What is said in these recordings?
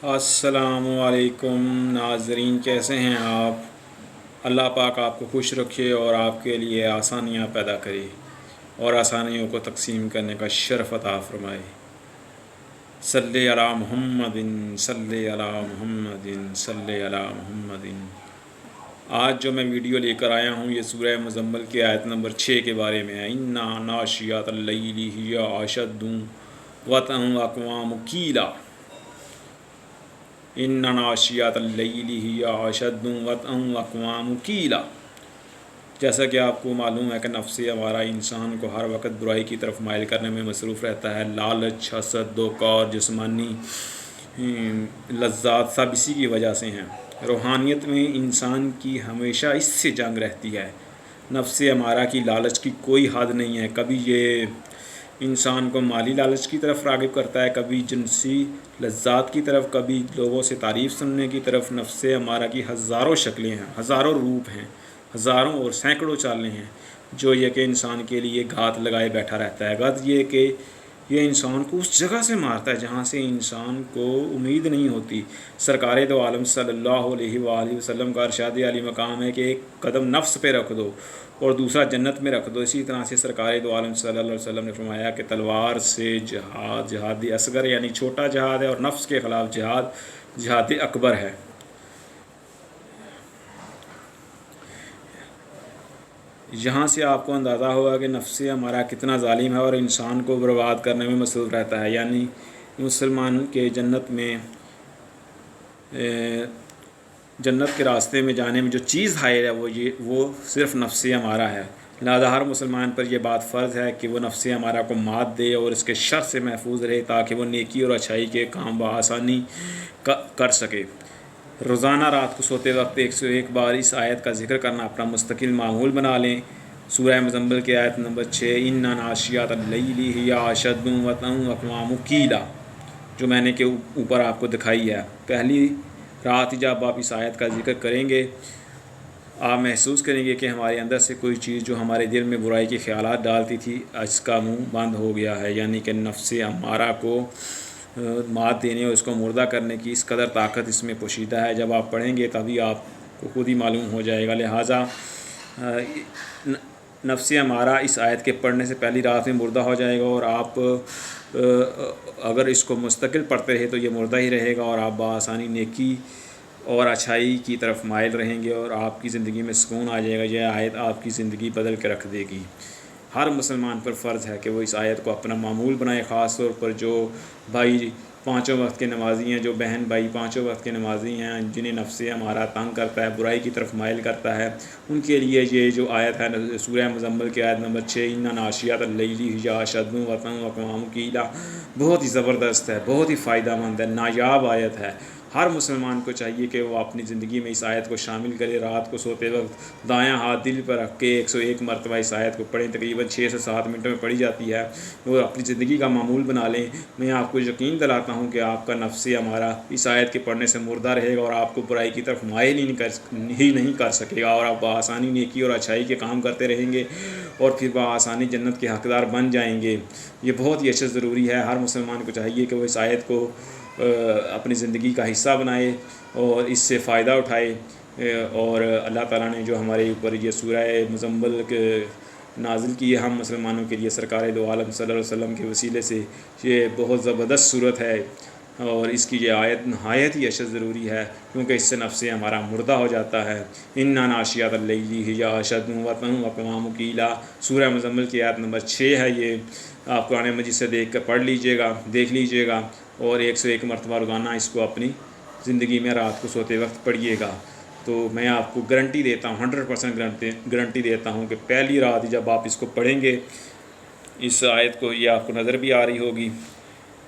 अस्सलामु अलैकुम नाज़रीन, कैसे हैं आप। अल्लाह पाक आपको खुश रखे और आपके लिए आसानियाँ पैदा करे और आसानियों को तकसीम करने का शर्फ अता फ़रमाए। सल्ले अला मुहम्मदिन सल्ले अला मुहम्मदिन सल्ले अला मुहम्मदिन। आज जो मैं वीडियो लेकर आया हूँ ये सूरह मुज़म्मिल की आयत नंबर 6 के बारे में है। इन्ना नाशियतल लैली हिया अशद्दु वतअन व अक़वाम क़ीला। इन्ना नाशियतल लैली हिया अशद्दु वतअन व अक़वाम क़ीला। जैसा कि आपको मालूम है कि नफ्स हमारा इंसान को हर वक्त बुराई की तरफ माइल करने में मसरूफ़ रहता है। लालच, हसद, धोखा और जिस्मानी लज्जात सब इसी की वजह से हैं। रूहानियत में इंसान की हमेशा इससे जंग रहती है। नफ्स हमारा की लालच की कोई हद नहीं है। कभी ये इंसान को माली लालच की तरफ राग़िब करता है, कभी जिनसी लज्जात की तरफ, कभी लोगों से तारीफ़ सुनने की तरफ। नफ्स हमारा की हज़ारों शक्लें हैं, हज़ारों रूप हैं, हज़ारों और सैकड़ों चालें हैं जो ये कि इंसान के लिए घात लगाए बैठा रहता है। गद ये कि ये इंसान को उस जगह से मारता है जहाँ से इंसान को उम्मीद नहीं होती। सरकार दो आलम सल्लल्लाहु अलैहि वसल्लम का इरशाद आली मकाम है कि एक कदम नफ्स पे रख दो और दूसरा जन्नत में रख दो। इसी तरह से सरकार दो आलम सल्लल्लाहु अलैहि वसल्लम ने फरमाया कि तलवार से जिहाद जिहाद असगर यानी छोटा जिहाद है और नफ्स के ख़िलाफ़ जिहाद जिहाद अकबर है। यहाँ से आपको अंदाज़ा होगा कि नफ्स हमारा कितना ज़ालिम है और इंसान को बर्बाद करने में मसरूफ़ रहता है। यानी मुसलमान के जन्नत के रास्ते में जाने में जो चीज़ हायल है वो सिर्फ़ नफ्स हमारा है। लिहाजा हर मुसलमान पर यह बात फ़र्ज़ है कि वो नफ्स हमारा को मात दे और इसके शर से महफूज रहे ताकि वो नेकी और अच्छाई के काम बआसानी कर सके। रोज़ाना रात को सोते वक्त 101 बार इस आयत का ज़िक्र करना अपना मुस्तकिल मामूल बना लें। सूरह मुज़म्मिल की आयत नंबर 6, इन्ना नाशियतल लैली हिया अशद्दु वतअन व अक़वाम क़ीला, जो मैंने के ऊपर आपको दिखाई है। पहली रात जब आप इस आयत का ज़िक्र करेंगे आप महसूस करेंगे कि हमारे अंदर से कोई चीज़ जो हमारे दिल में बुराई के ख़यालात डालती थी इसका मुँह बंद हो गया है। यानी कि नफ्स हमारा को मात देने और इसको मुर्दा करने की इस कदर ताकत इसमें पोशीदा है। जब आप पढ़ेंगे तभी आपको खुद ही मालूम हो जाएगा। लिहाजा नफ्स हमारा इस आयत के पढ़ने से पहली रात में मुर्दा हो जाएगा और आप अगर इसको मुस्तकिल पढ़ते रहे तो ये मुर्दा ही रहेगा और आप बआसानी नेकी और अच्छाई की तरफ माइल रहेंगे और आपकी ज़िंदगी में सुकून आ जाएगा। यह आयत आपकी ज़िंदगी बदल के रख देगी। हर मुसलमान पर फ़र्ज़ है कि वो इस आयत को अपना मामूल बनाए। ख़ास तौर पर जो भाई पाँचों वक्त के नमाज़ी हैं, जो बहन भाई पाँचों वक्त के नमाज़ी हैं, जिन्हें नफ्स हमारा तंग करता है, बुराई की तरफ माइल करता है, उनके लिए ये जो आयत है सूरह मुज़म्मिल की आयत नंबर 6, इन्ना नाशियतल लैली हिया अशद्दु वतअन व अक़वाम क़ीला, बहुत ही ज़बरदस्त है, बहुत ही फ़ायदेमंद है, नायाब आयत है। हर मुसलमान को चाहिए कि वो अपनी ज़िंदगी में इस आयत को शामिल करे। रात को सोते वक्त दायां हाथ दिल पर रख के 101 मरतबा इस आयत को पढ़ें। तकरीबन 6 से 7 मिनटों में पढ़ी जाती है। वो अपनी ज़िंदगी का मामूल बना लें। मैं आपको यकीन दिलाता हूँ कि आपका नफ्स हमारा इस आयत के पढ़ने से मुर्दा रहेगा और आपको बुराई की तरफ माइल ही नहीं कर सकेगा और आप बआसानी नेकी और अच्छाई के काम करते रहेंगे और फिर बआसानी जन्नत के हक़दार बन जाएंगे। ये बहुत ही अच्छा ज़रूरी है। हर मुसलमान को चाहिए कि वो इस आयत को अपनी ज़िंदगी का हिस्सा बनाए और इससे फ़ायदा उठाए। और अल्लाह ताला ने जो हमारे ऊपर ये सूरह मुज़म्मिल के नाज़िल की है हम मुसलमानों के लिए सरकार दो आलम सल्लल्लाहु अलैहि वसल्लम के वसीले से, ये बहुत ज़बरदस्त सूरत है और इसकी ये आयत नहायत ही अशद ज़रूरी है क्योंकि इससे नफ्स हमारा मुर्दा हो जाता है। इन्ना नाशियतल लैली हिया अशद्दु वतअन व अक़वाम क़ीला, सूरह मुज़म्मिल की आयत नंबर 6 है। ये आप कुरान मजीद से देख कर पढ़ लीजिएगा, देख लीजिएगा और 101 मरतबा रोज़ाना इसको अपनी ज़िंदगी में रात को सोते वक्त पढ़िएगा। तो मैं आपको गारंटी देता हूँ, 100% गारंटी देता हूँ कि पहली रात जब आप इसको पढ़ेंगे इस आयत को, ये आपको नज़र भी आ रही होगी,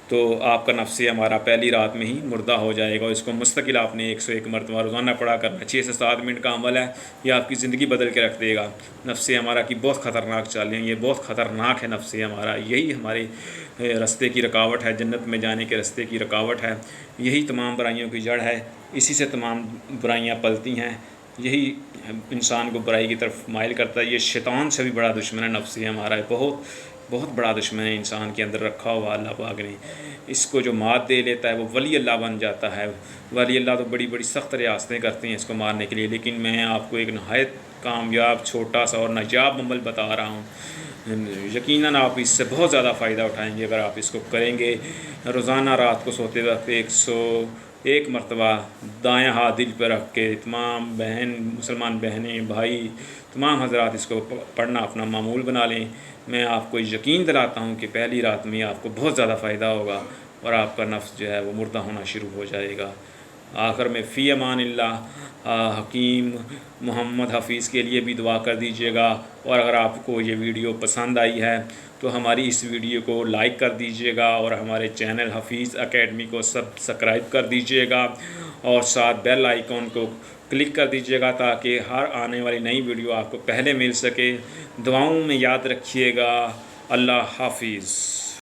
तो आपका नफ्स हमारा पहली रात में ही मुर्दा हो जाएगा। और इसको मुस्तकिल आपने 101 मरतबा रोज़ाना पढ़ा करना। 6 से 7 मिनट का अमल है, ये आपकी ज़िंदगी बदल के रख देगा। नफ्स हमारा की बहुत ख़तरनाक चालें, ये बहुत ख़तरनाक है नफ्स हमारा। यही हमारे रास्ते की रुकावट है, जन्नत में जाने के रास्ते की रुकावट है। यही तमाम बुराइयों की जड़ है, इसी से तमाम बुराइयाँ पलती हैं। यही इंसान को बुराई की तरफ माइल करता है। ये शैतान से भी बड़ा दुश्मन है नफ्स हमारा। बहुत بہت بڑا دشمن ہے انسان کے اندر رکھا ہوا اللہ پاک نے. اس کو جو مات دے لیتا ہے وہ ولی اللہ بن جاتا ہے. ولی اللہ تو بڑی بڑی سخت ریاستیں کرتے ہیں اس کو مارنے کے لیے، لیکن میں آپ کو ایک نہایت کامیاب چھوٹا سا اور نایاب عمل بتا رہا ہوں. یقیناً آپ اس سے بہت زیادہ فائدہ اٹھائیں گے اگر آپ اس کو کریں گے. روزانہ رات کو سوتے وقت 101 مرتبہ دایاں ہاتھ دل پہ رکھ کے تمام مسلمان بہنیں بھائی تمام حضرات اس کو پڑھنا اپنا معمول بنا لیں. میں آپ کو یقین دلاتا ہوں کہ پہلی رات میں آپ کو بہت زیادہ فائدہ ہوگا اور آپ کا نفس جو ہے وہ مردہ ہونا شروع ہو جائے گا. آخر میں فی امان اللہ. حکیم محمد حفیظ کے لیے بھی دعا کر دیجیے گا، اور اگر آپ کو یہ ویڈیو پسند آئی ہے تو ہماری اس ویڈیو کو لائک کر دیجیے گا اور ہمارے چینل حفیظ اکیڈمی کو سبسکرائب کر دیجیے گا اور ساتھ بیل آئیکن کو کلک کر دیجیے گا تاکہ ہر آنے والی نئی ویڈیو آپ کو پہلے مل سکے. دعاؤں میں یاد رکھیے گا. اللہ حافظ.